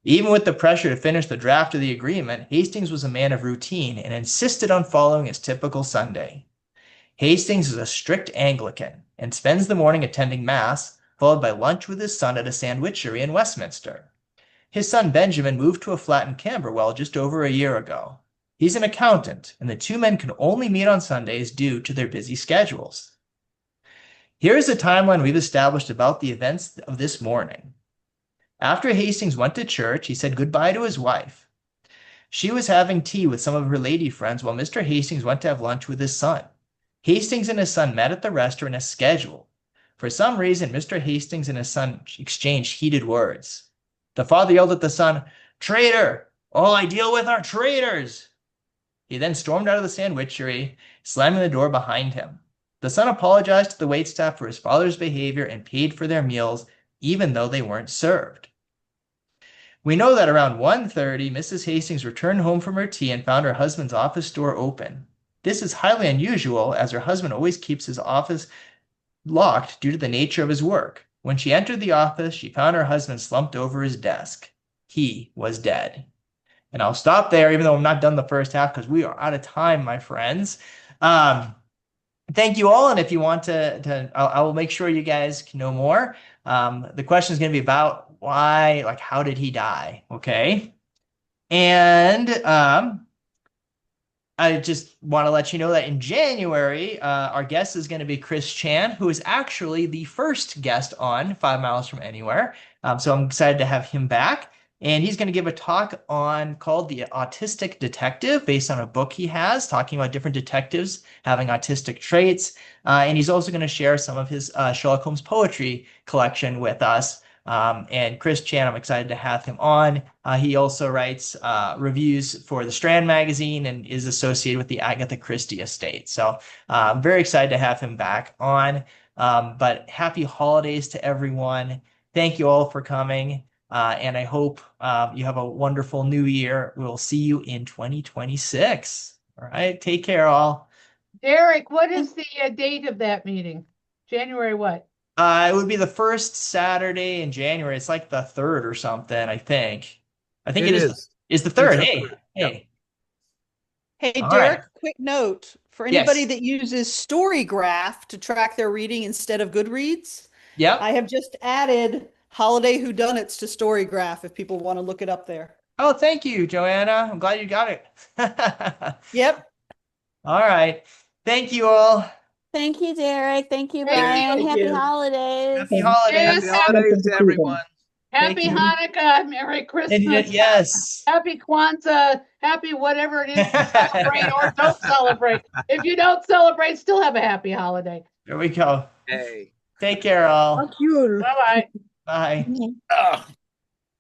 Even with the pressure to finish the draft of the agreement, Hastings was a man of routine and insisted on following his typical Sunday. Hastings is a strict Anglican and spends the morning attending Mass, followed by lunch with his son at a sandwichery in Westminster. His son Benjamin moved to a flat in Camberwell just over a year ago. He's an accountant, and the two men can only meet on Sundays due to their busy schedules. Here is a timeline we've established about the events of this morning. After Hastings went to church, he said goodbye to his wife. She was having tea with some of her lady friends while Mr. Hastings went to have lunch with his son. Hastings and his son met at the restaurant as scheduled. For some reason, Mr. Hastings and his son exchanged heated words. The father yelled at the son, "Traitor! All I deal with are traitors!" He then stormed out of the sandwichery, slamming the door behind him. The son apologized to the waitstaff for his father's behavior and paid for their meals, even though they weren't served. We know that around 1:30, Mrs. Hastings returned home from her tea and found her husband's office door open. This is highly unusual, as her husband always keeps his office locked due to the nature of his work. When she entered the office, she found her husband slumped over his desk. He was dead. And I'll stop there, even though I'm not done the first half, because we are out of time, my friends. Thank you all, and if you want I will make sure you guys can know more. The question is going to be about why, like, how did he die? Okay. And I just want to let you know that in January, our guest is going to be Chris Chan, who is actually the first guest on 5 Miles from Anywhere. So I'm excited to have him back. And he's going to give a talk called The Autistic Detective, based on a book he has, talking about different detectives having autistic traits. And he's also going to share some of his Sherlock Holmes poetry collection with us. And Chris Chan, I'm excited to have him on. He also writes reviews for the Strand magazine and is associated with the Agatha Christie estate. So I'm very excited to have him back on. But happy holidays to everyone. Thank you all for coming. And I hope you have a wonderful new year. We'll see you in 2026. All right. Take care, all. Derek, what is the date of that meeting? January what? It would be the first Saturday in January. It's like the 3rd or something, I think. I think it is. Is the 3rd. Hey. Hey, All Derek, right. quick note for anybody Yes. that uses Storygraph to track their reading instead of Goodreads. Yep. I have just added Holiday Whodunits to Storygraph if people want to look it up there. Oh, thank you, Joanna. I'm glad you got it. Yep. All right. Thank you all. Thank you, Derek. Thank you, Thank Brian. you. Happy holidays. Happy holidays. Yes, Happy holidays to everyone. Happy you. Hanukkah, Merry Christmas. And yes. Happy Kwanzaa, happy whatever it is you celebrate or don't celebrate. If you don't celebrate, still have a happy holiday. There we go. Hey. Take care, all. Thank you. Bye-bye. Bye. Ugh.